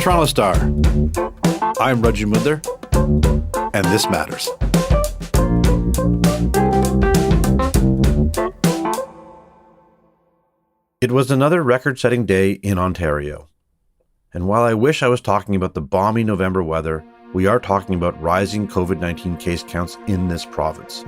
Toronto Star. I'm Raji Mudler, and this matters. It was another record-setting day in Ontario. And while I wish I was talking about the balmy November weather, we are talking about rising COVID-19 case counts in this province.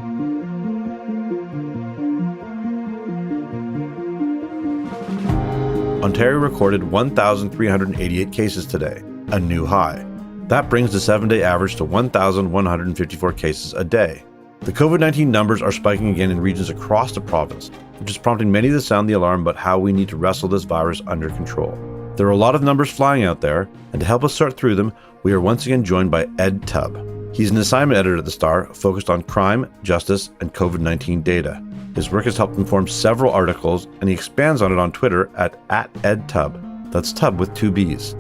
Ontario recorded 1,388 cases today, a new high. That brings the 7-day average to 1,154 cases a day. The COVID-19 numbers are spiking again in regions across the province, which is prompting many to sound the alarm about how we need to wrestle this virus under control. There are a lot of numbers flying out there, and to help us sort through them, we are once again joined by Ed Tubb. He's an assignment editor at The Star, focused on crime, justice, and COVID-19 data. His work has helped inform several articles, and he expands on it on Twitter at @EdTubb. That's Tubb with 2 B's.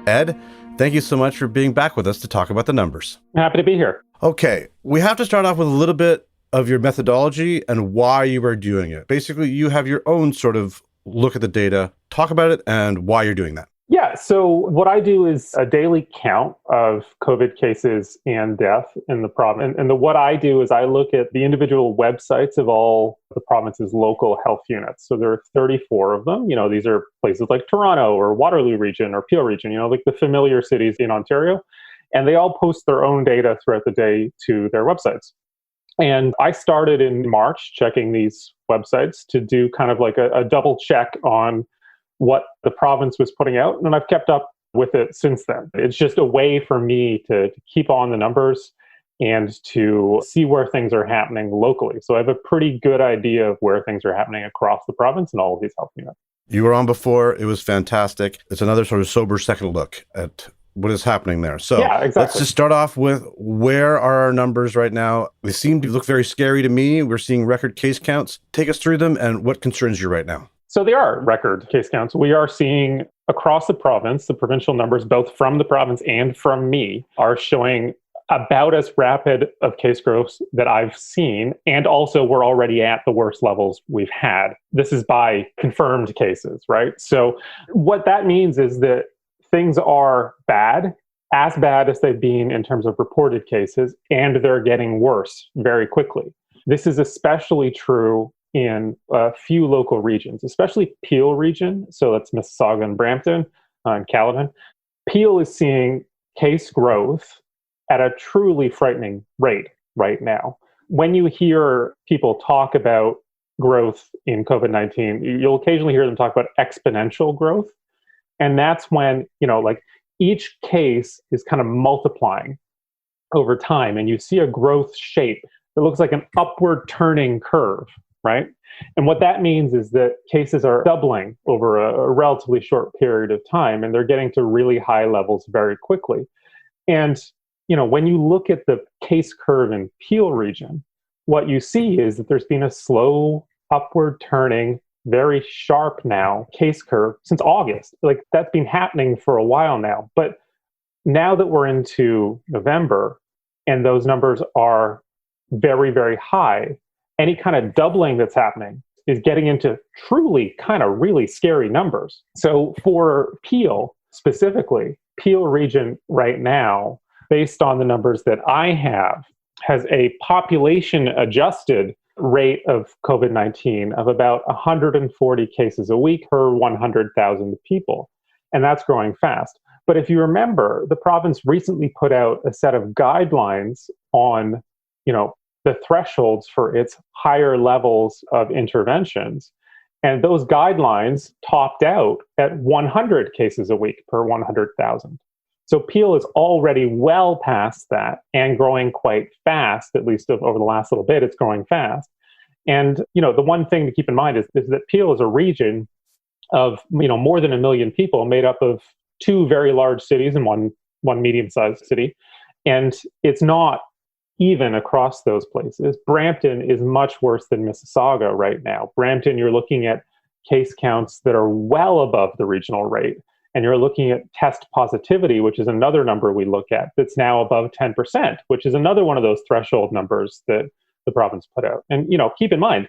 Ed, thank you so much for being back with us to talk about the numbers. Happy to be here. Okay, we have to start off with a little bit of your methodology and why you are doing it. Basically, you have your own sort of look at the data, talk about it, and why you're doing that. Yeah, so what I do is a daily count of COVID cases and death in the province. And what I do is I look at the individual websites of all the province's local health units. So there are 34 of them. You know, these are places like Toronto or Waterloo region or Peel region, you know, like the familiar cities in Ontario. And they all post their own data throughout the day to their websites. And I started in March checking these websites to do kind of like a double check on what the province was putting out. And I've kept up with it since then. It's just a way for me to keep on the numbers and to see where things are happening locally. So I have a pretty good idea of where things are happening across the province and all of these health units. You were on before. It was fantastic. It's another sort of sober second look at what is happening there. So yeah, exactly. Let's just start off with, where are our numbers right now? They seem to look very scary to me. We're seeing record case counts. Take us through them and what concerns you right now. So they are record case counts. We are seeing across the province, the provincial numbers, both from the province and from me, are showing about as rapid of case growth that I've seen. And also, we're already at the worst levels we've had. This is by confirmed cases, right? So what that means is that things are bad, as bad as they've been in terms of reported cases, and they're getting worse very quickly. This is especially true in a few local regions, especially Peel region. So that's Mississauga and Brampton and Caledon. Peel is seeing case growth at a truly frightening rate right now. When you hear people talk about growth in COVID-19, you'll occasionally hear them talk about exponential growth. And that's when, you know, like each case is kind of multiplying over time. And you see a growth shape that looks like an upward turning curve. Right? And what that means is that cases are doubling over a relatively short period of time, and they're getting to really high levels very quickly. And, you know, when you look at the case curve in Peel region, what you see is that there's been a slow upward turning, very sharp now case curve since August. Like that's been happening for a while now. But now that we're into November and those numbers are very, very high, any kind of doubling that's happening is getting into truly kind of really scary numbers. So for Peel specifically, Peel region right now, based on the numbers that I have, has a population adjusted rate of COVID-19 of about 140 cases a week per 100,000 people. And that's growing fast. But if you remember, the province recently put out a set of guidelines on, you know, the thresholds for its higher levels of interventions. And those guidelines topped out at 100 cases a week per 100,000. So Peel is already well past that and growing quite fast, at least over the last little bit, it's growing fast. And, you know, the one thing to keep in mind is that Peel is a region of, you know, more than 1 million people made up of 2 very large cities and one medium-sized city. And it's not even across those places. Brampton is much worse than Mississauga right now. Brampton, you're looking at case counts that are well above the regional rate. And you're looking at test positivity, which is another number we look at, that's now above 10%, which is another one of those threshold numbers that the province put out. And, you know, keep in mind,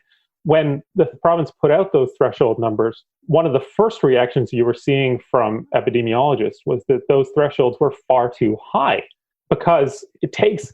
when the province put out those threshold numbers, one of the first reactions you were seeing from epidemiologists was that those thresholds were far too high, because it takes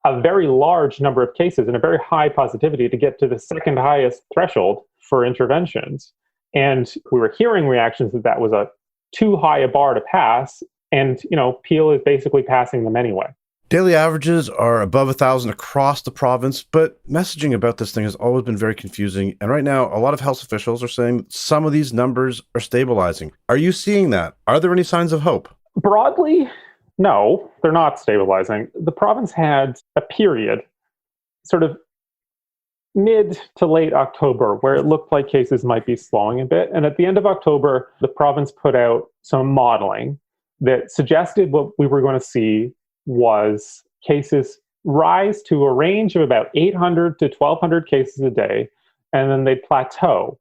a very large number of cases and a very high positivity to get to the second highest threshold for interventions. And we were hearing reactions that that was a too high a bar to pass. And, Peel is basically passing them anyway. Daily averages are above 1,000 across the province, but messaging about this thing has always been very confusing. And right now, a lot of health officials are saying that some of these numbers are stabilizing. Are you seeing that? Are there any signs of hope? Broadly, no, they're not stabilizing. The province had a period, sort of mid to late October, where it looked like cases might be slowing a bit. And at the end of October, the province put out some modeling that suggested what we were going to see was cases rise to a range of about 800 to 1,200 cases a day, and then they'd plateau.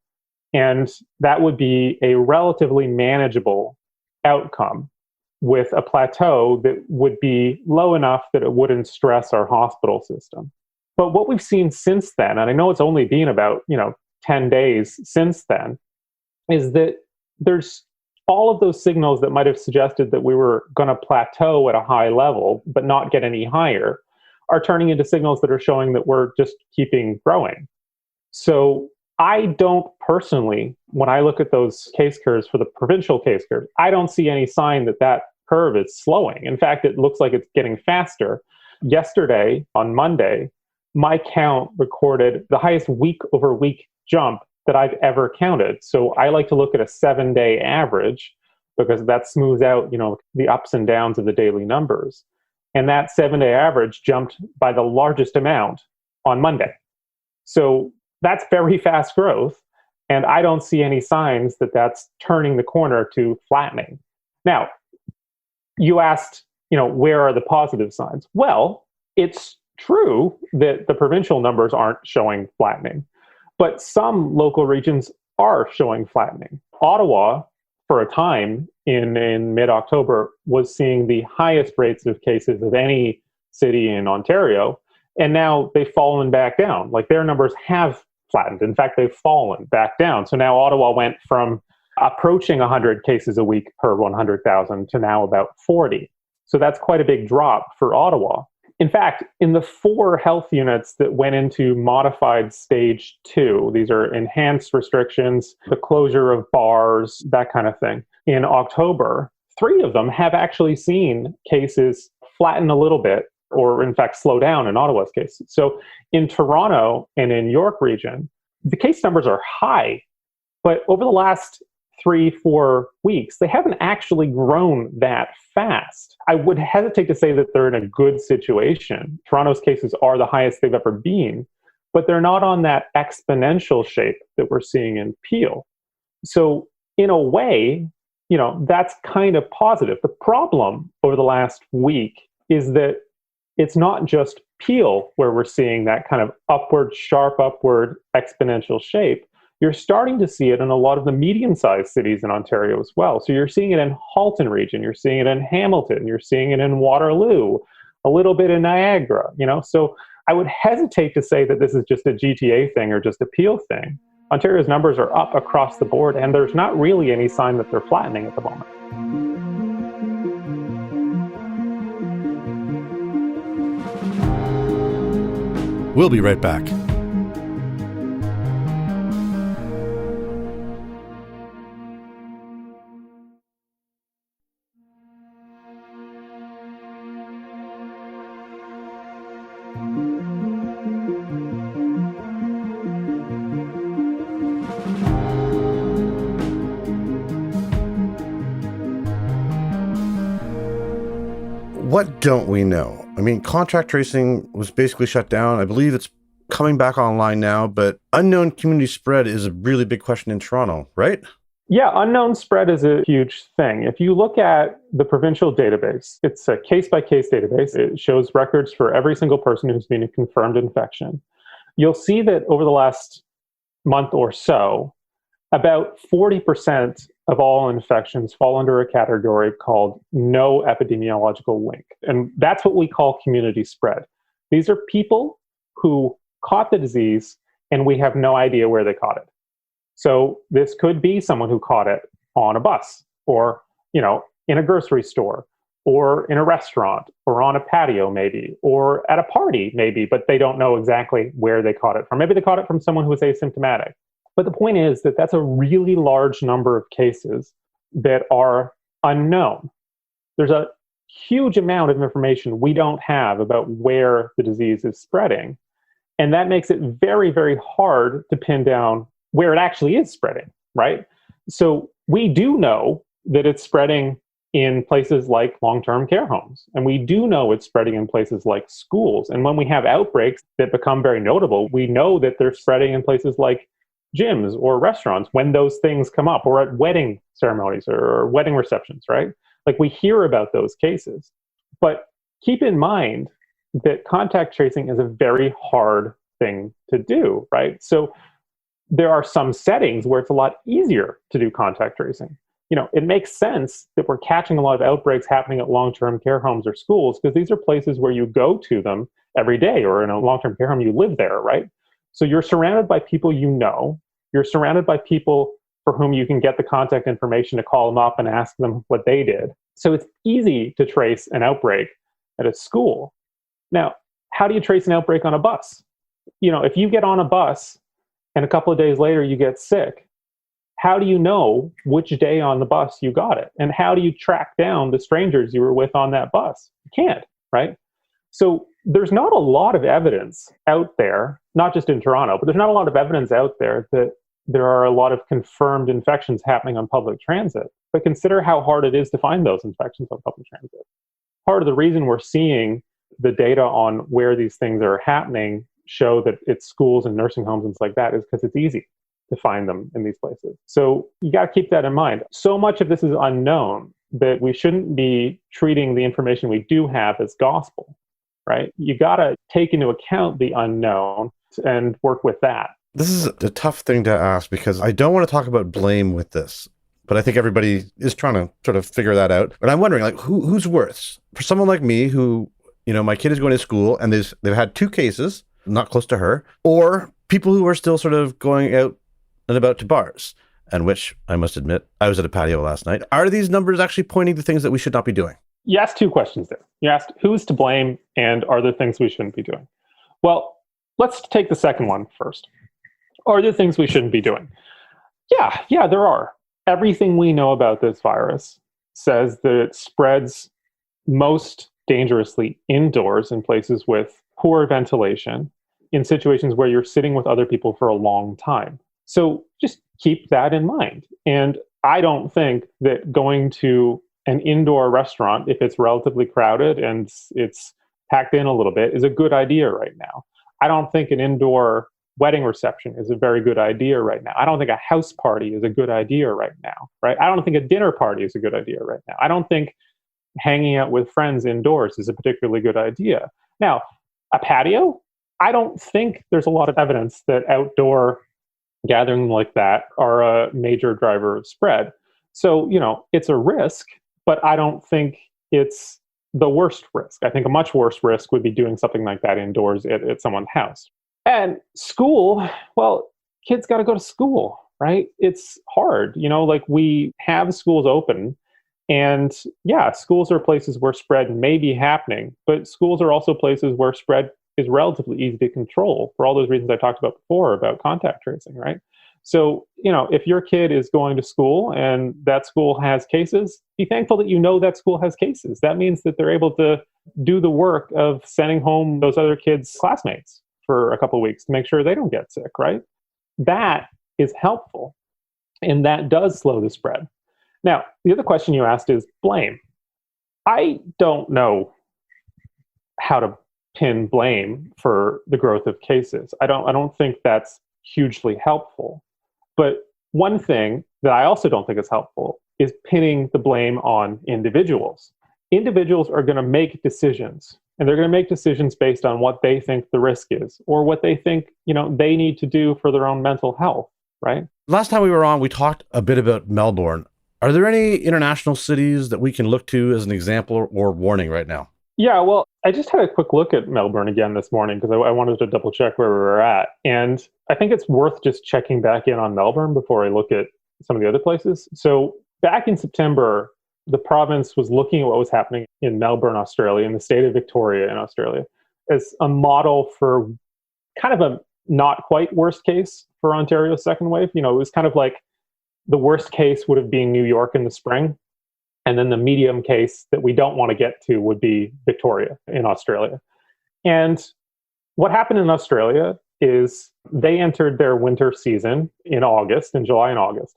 And that would be a relatively manageable outcome, with a plateau that would be low enough that it wouldn't stress our hospital system. But what we've seen since then, and I know it's only been about 10 days since then, is that there's all of those signals that might have suggested that we were going to plateau at a high level but not get any higher are turning into signals that are showing that we're just keeping growing. So I don't personally, when I look at those case curves for the provincial case curve, I don't see any sign that that curve is slowing. In fact, it looks like it's getting faster. Yesterday, on Monday, my count recorded the highest week-over-week jump that I've ever counted. So I like to look at a 7-day average, because that smooths out, the ups and downs of the daily numbers. And that 7-day average jumped by the largest amount on Monday. So that's very fast growth. And I don't see any signs that that's turning the corner to flattening. Now, you asked, where are the positive signs? Well, it's true that the provincial numbers aren't showing flattening, but some local regions are showing flattening. Ottawa, for a time in mid-October, was seeing the highest rates of cases of any city in Ontario, and now they've fallen back down. Like, their numbers have flattened. In fact, they've fallen back down. So now Ottawa went from approaching 100 cases a week per 100,000 to now about 40. So that's quite a big drop for Ottawa. In fact, in the 4 health units that went into modified stage 2, these are enhanced restrictions, the closure of bars, that kind of thing, in October, 3 of them have actually seen cases flatten a little bit, or in fact slow down in Ottawa's case. So in Toronto and in York region, the case numbers are high, but over the last 3-4 weeks, they haven't actually grown that fast. I would hesitate to say that they're in a good situation. Toronto's cases are the highest they've ever been, but they're not on that exponential shape that we're seeing in Peel. So in a way, that's kind of positive. The problem over the last week is that it's not just Peel where we're seeing that kind of sharp upward exponential shape. You're starting to see it in a lot of the medium-sized cities in Ontario as well. So you're seeing it in Halton region, you're seeing it in Hamilton, you're seeing it in Waterloo, a little bit in Niagara, So I would hesitate to say that this is just a GTA thing or just a Peel thing. Ontario's numbers are up across the board, and there's not really any sign that they're flattening at the moment. We'll be right back. What don't we know? I mean, contact tracing was basically shut down. I believe it's coming back online now, but unknown community spread is a really big question in Toronto, right? Yeah, unknown spread is a huge thing. If you look at the provincial database, it's a case-by-case database. It shows records for every single person who's been a confirmed infection. You'll see that over the last month or so, about 40% of all infections fall under a category called no epidemiological link. And that's what we call community spread. These are people who caught the disease and we have no idea where they caught it. So this could be someone who caught it on a bus, or, in a grocery store, or in a restaurant, or on a patio maybe, or at a party maybe, but they don't know exactly where they caught it from. Maybe they caught it from someone who was asymptomatic. But the point is that that's a really large number of cases that are unknown. There's a huge amount of information we don't have about where the disease is spreading. And that makes it very, very hard to pin down where it actually is spreading, right? So we do know that it's spreading in places like long-term care homes. And we do know it's spreading in places like schools. And when we have outbreaks that become very notable, we know that they're spreading in places like gyms or restaurants when those things come up, or at wedding ceremonies or wedding receptions, right? Like, we hear about those cases. But keep in mind that contact tracing is a very hard thing to do, right? So there are some settings where it's a lot easier to do contact tracing. It makes sense that we're catching a lot of outbreaks happening at long-term care homes or schools, because these are places where you go to them every day, or in a long-term care home, you live there, right? So you're surrounded by people you're surrounded by people for whom you can get the contact information to call them up and ask them what they did. So it's easy to trace an outbreak at a school. Now, how do you trace an outbreak on a bus? If you get on a bus and a couple of days later you get sick, how do you know which day on the bus you got it? And how do you track down the strangers you were with on that bus? You can't, right? So there's not a lot of evidence out there, not just in Toronto, but there's not a lot of evidence out there that there are a lot of confirmed infections happening on public transit. But consider how hard it is to find those infections on public transit. Part of the reason we're seeing the data on where these things are happening show that it's schools and nursing homes and stuff like that is because it's easy to find them in these places. So you got to keep that in mind. So much of this is unknown that we shouldn't be treating the information we do have as gospel, right? You got to take into account the unknown and work with that. This is a tough thing to ask, because I don't want to talk about blame with this, but I think everybody is trying to sort of figure that out. But I'm wondering, who's worse? For someone like me who, my kid is going to school and they've had 2 cases, not close to her, or people who are still sort of going out and about to bars, and which I must admit, I was at a patio last night. Are these numbers actually pointing to things that we should not be doing? You asked 2 questions there. You asked who's to blame and are there things we shouldn't be doing? Well, let's take the second one first. Are there things we shouldn't be doing? Yeah, there are. Everything we know about this virus says that it spreads most dangerously indoors in places with poor ventilation, in situations where you're sitting with other people for a long time. So just keep that in mind. And I don't think that going to an indoor restaurant, if it's relatively crowded and it's packed in a little bit, is a good idea right now. I don't think an indoor wedding reception is a very good idea right now. I don't think a house party is a good idea right now, right? I don't think a dinner party is a good idea right now. I don't think hanging out with friends indoors is a particularly good idea. Now, a patio, I don't think there's a lot of evidence that outdoor gatherings like that are a major driver of spread. So, it's a risk, but I don't think it's the worst risk. I think a much worse risk would be doing something like that indoors at someone's house. And school, well, kids got to go to school, right? It's hard. We have schools open, and schools are places where spread may be happening, but schools are also places where spread is relatively easy to control for all those reasons I talked about before about contact tracing, right? So, if your kid is going to school and that school has cases, be thankful that that school has cases. That means that they're able to do the work of sending home those other kids' classmates for a couple of weeks to make sure they don't get sick, right? That is helpful, and that does slow the spread. Now, the other question you asked is blame. I don't know how to pin blame for the growth of cases. I don't think that's hugely helpful. But one thing that I also don't think is helpful is pinning the blame on individuals. Individuals are going to make decisions, and they're going to make decisions based on what they think the risk is, or what they think, they need to do for their own mental health, right? Last time we were on, we talked a bit about Melbourne. Are there any international cities that we can look to as an example or warning right now? Yeah, well, I just had a quick look at Melbourne again this morning because I wanted to double check where we were at. And I think it's worth just checking back in on Melbourne before I look at some of the other places. So back in September, the province was looking at what was happening in Melbourne, Australia, in the state of Victoria in Australia, as a model for kind of a not quite worst case for Ontario's second wave. You know, it was kind of like the worst case would have been New York in the spring. And then the medium case that we don't want to get to would be Victoria in Australia. And what happened in Australia is they entered their winter season in August, in July and August,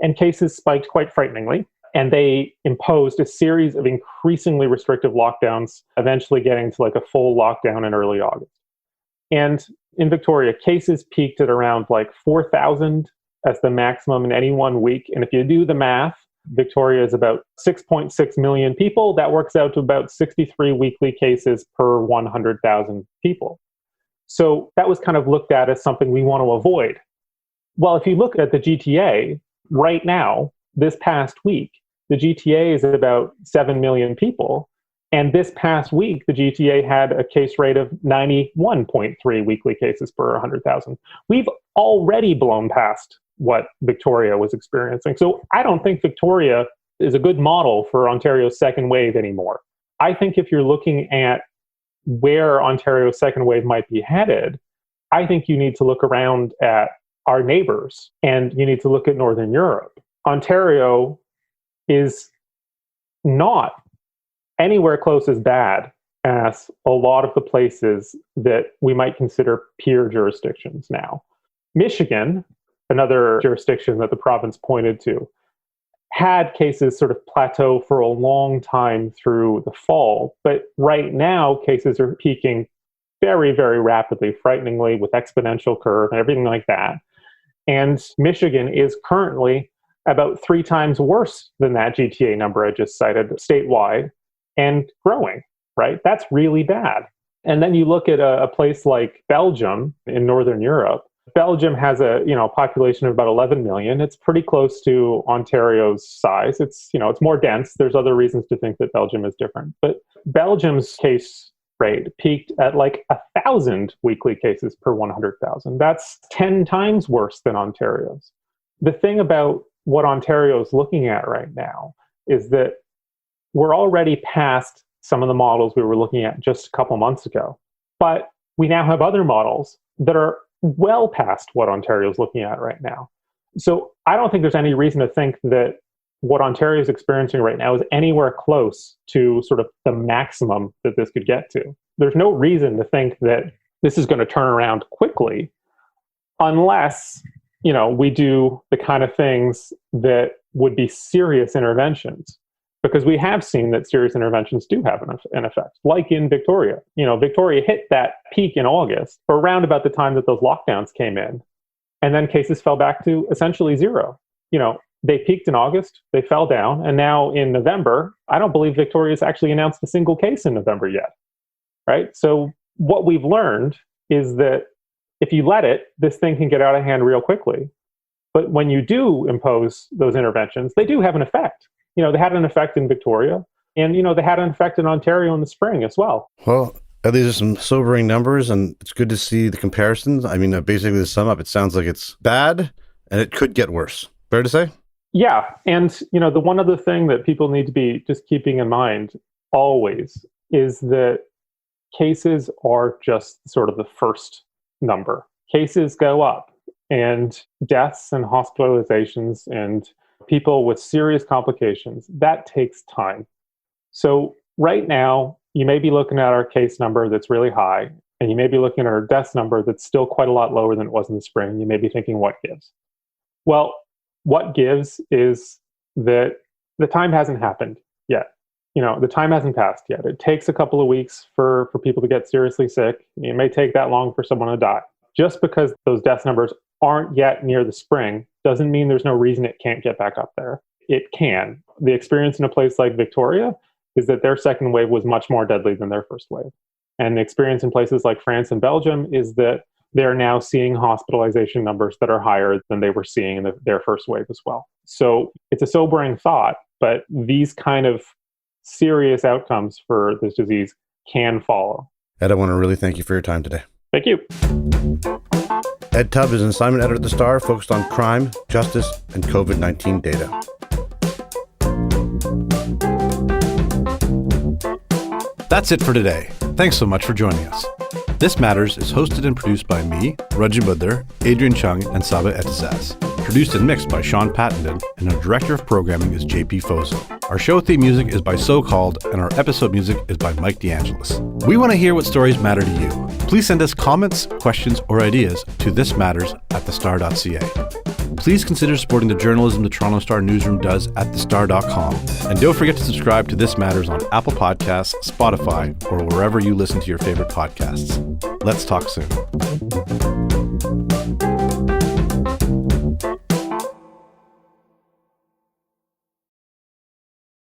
and cases spiked quite frighteningly. And they imposed a series of increasingly restrictive lockdowns, eventually getting to like a full lockdown in early August. And in Victoria, cases peaked at around like 4,000 as the maximum in any one week. And if you do the math, Victoria is about 6.6 million people. That works out to about 63 weekly cases per 100,000 people. So that was kind of looked at as something we want to avoid. Well, if you look at the GTA right now, this past week, the GTA is at about 7 million people. And this past week, the GTA had a case rate of 91.3 weekly cases per 100,000. We've already blown past what Victoria was experiencing. So I don't think Victoria is a good model for Ontario's second wave anymore. I think if you're looking at where Ontario's second wave might be headed, I think you need to look around at our neighbors and you need to look at Northern Europe. Ontario is not anywhere close as bad as a lot of the places that we might consider peer jurisdictions now. Michigan, another jurisdiction that the province pointed to, had cases sort of plateau for a long time through the fall. But right now, cases are peaking very, very rapidly, frighteningly, with exponential curve and everything like that. And Michigan is currently about 3 times worse than that GTA number I just cited statewide and growing, right? That's really bad. And then you look at a place like Belgium in Northern Europe. Belgium has a population of about 11 million. It's pretty close to Ontario's size. It's more dense. There's other reasons to think that Belgium is different. But Belgium's case rate peaked at like 1,000 weekly cases per 100,000. That's 10 times worse than Ontario's. The thing about what Ontario is looking at right now is that we're already past some of the models we were looking at just a couple months ago. But we now have other models that are well past what Ontario is looking at right now. So I don't think there's any reason to think that what Ontario is experiencing right now is anywhere close to sort of the maximum that this could get to. There's no reason to think that this is going to turn around quickly unless, we do the kind of things that would be serious interventions. Because we have seen that serious interventions do have an effect, like in Victoria. Victoria hit that peak in August, or around about the time that those lockdowns came in. And then cases fell back to essentially zero. They peaked in August, they fell down, and now in November, I don't believe Victoria's actually announced a single case in November yet, right? So what we've learned is that if you let it, this thing can get out of hand real quickly. But when you do impose those interventions, they do have an effect. They had an effect in Victoria, and, they had an effect in Ontario in the spring as well. Well, these are some sobering numbers, and it's good to see the comparisons. I mean, basically to sum up, it sounds like it's bad, and it could get worse. Fair to say? Yeah. And, the one other thing that people need to be just keeping in mind always is that cases are just sort of the first number. Cases go up, and deaths and hospitalizations and people with serious complications, that takes time. So right now, you may be looking at our case number that's really high, and you may be looking at our deaths number that's still quite a lot lower than it was in the spring. You may be thinking, what gives? Well, what gives is that the time hasn't happened yet. The time hasn't passed yet. It takes a couple of weeks for people to get seriously sick. It may take that long for someone to die. Just because those death numbers aren't yet near the spring doesn't mean there's no reason it can't get back up there. It can. The experience in a place like Victoria is that their second wave was much more deadly than their first wave. And the experience in places like France and Belgium is that they're now seeing hospitalization numbers that are higher than they were seeing in their first wave as well. So it's a sobering thought, but these kind of serious outcomes for this disease can follow. Ed, I want to really thank you for your time today. Thank you. Ed Tubb is an assignment editor at The Star, focused on crime, justice, and COVID-19 data. That's it for today. Thanks so much for joining us. This Matters is hosted and produced by me, Rajat Budhar, Adrian Chung, and Saba Etisaz. Produced and mixed by Sean Pattenden, and our director of programming is JP Fozo. Our show theme music is by So Called, and our episode music is by Mike DeAngelis. We want to hear what stories matter to you. Please send us comments, questions, or ideas to thismatters@thestar.ca. Please consider supporting the journalism the Toronto Star newsroom does at thestar.com. And don't forget to subscribe to This Matters on Apple Podcasts, Spotify, or wherever you listen to your favorite podcasts. Let's talk soon.